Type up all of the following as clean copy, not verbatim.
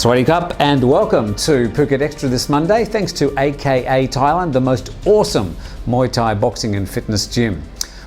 Swadee Cup and welcome to Phuket Extra this Monday, thanks to AKA Thailand, the most awesome Muay Thai boxing and fitness gym.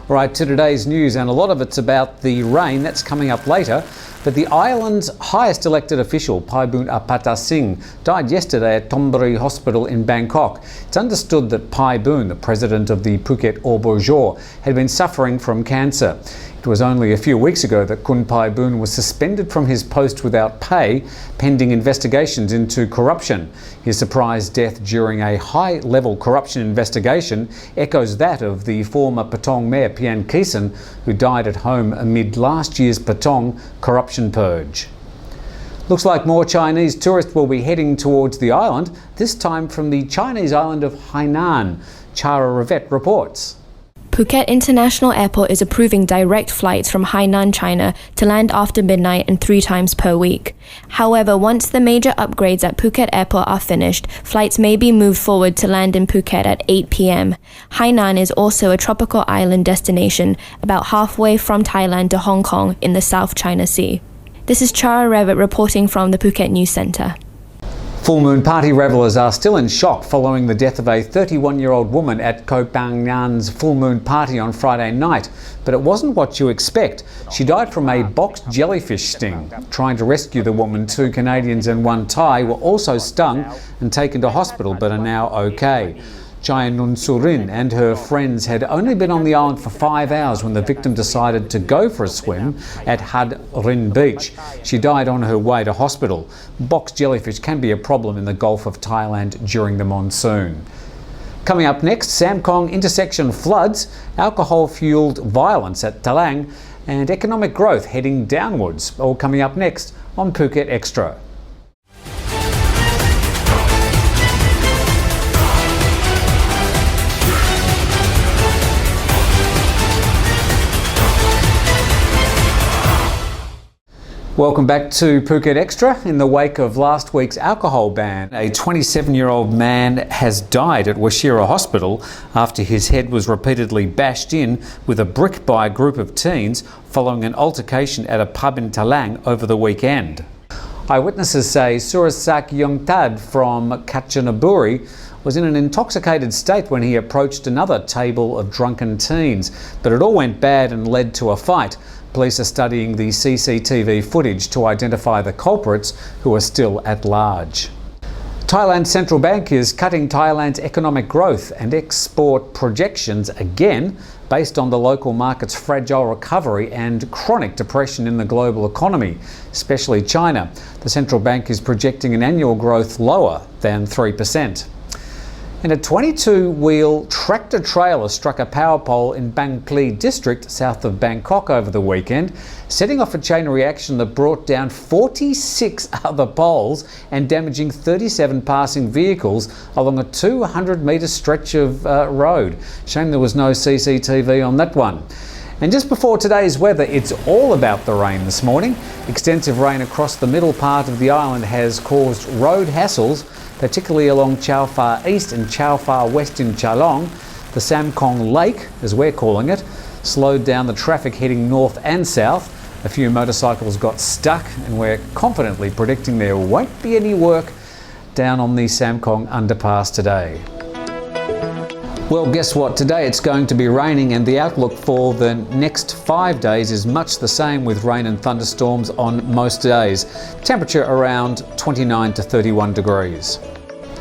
All right, to today's news, and a lot of it's about the rain that's coming up later, but the island's highest elected official, Paiboon Upatasing, died yesterday at Thonburi Hospital in Bangkok. It's understood that Paiboon, the president of the Phuket Upatasing, had been suffering from cancer. It was only a few weeks ago that Kun Paiboon was suspended from his post without pay, pending investigations into corruption. His surprise death during a high-level corruption investigation echoes that of the former Patong Mayor Pian Kison, who died at home amid last year's Patong corruption purge. Looks like more Chinese tourists will be heading towards the island, this time from the Chinese island of Hainan. Chara Ravet reports. Phuket International Airport is approving direct flights from Hainan, China to land after midnight and 3 times per week. However, once the major upgrades at Phuket Airport are finished, flights may be moved forward to land in Phuket at 8 p.m. Hainan is also a tropical island destination about halfway from Thailand to Hong Kong in the South China Sea. This is Chara Ravet reporting from the Phuket News Centre. Full moon party revellers are still in shock following the death of a 31-year-old woman at Koh Phangan's full moon party on Friday night. But it wasn't what you expect. She died from a boxed jellyfish sting. Trying to rescue the woman, 2 Canadians and 1 Thai were also stung and taken to hospital but are now okay. Chaya Nun Surin and her friends had only been on the island for 5 hours when the victim decided to go for a swim at Had Rin Beach. She died on her way to hospital. Boxed jellyfish can be a problem in the Gulf of Thailand during the monsoon. Coming up next, Samkong intersection floods, alcohol-fuelled violence at Thalang, and economic growth heading downwards. All coming up next on Phuket Extra. Welcome back to Phuket Extra. In the wake of last week's alcohol ban, a 27-year-old man has died at Washira Hospital after his head was repeatedly bashed in with a brick by a group of teens following an altercation at a pub in Thalang over the weekend. Eyewitnesses say Surasak Yongtad from Katchanaburi was in an intoxicated state when he approached another table of drunken teens, but it all went bad and led to a fight. Police are studying the CCTV footage to identify the culprits, who are still at large. Thailand's central bank is cutting Thailand's economic growth and export projections again, based on the local market's fragile recovery and chronic depression in the global economy, especially China. The central bank is projecting an annual growth lower than 3%. And a 22-wheel tractor-trailer struck a power pole in Bang Pli district south of Bangkok over the weekend, setting off a chain reaction that brought down 46 other poles and damaging 37 passing vehicles along a 200-metre stretch of road. Shame there was no CCTV on that one. And just before today's weather, it's all about the rain this morning. Extensive rain across the middle part of the island has caused road hassles, particularly along Chao Phraya East and Chao Phraya West in Chalong. The Samkong Lake, as we're calling it, slowed down the traffic heading north and south. A few motorcycles got stuck, and we're confidently predicting there won't be any work down on the Samkong underpass today. Well, guess what? Today it's going to be raining, and the outlook for the next 5 days is much the same, with rain and thunderstorms on most days. Temperature around 29 to 31 degrees.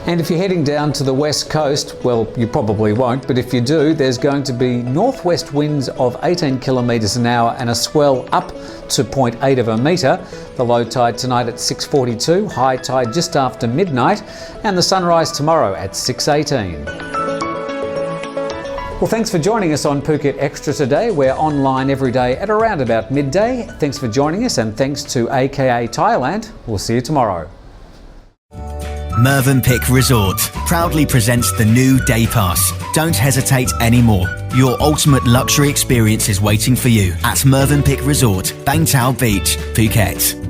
And if you're heading down to the west coast, well, you probably won't, but if you do, there's going to be northwest winds of 18 kilometres an hour and a swell up to 0.8 of a metre. The low tide tonight at 6:42, high tide just after midnight, and the sunrise tomorrow at 6:18. Well, thanks for joining us on Phuket Extra today. We're online every day at around about midday. Thanks for joining us, and thanks to AKA Thailand. We'll see you tomorrow. Mövenpick Resort proudly presents the new Day Pass. Don't hesitate anymore. Your ultimate luxury experience is waiting for you at Mövenpick Resort, Bang Tao Beach, Phuket.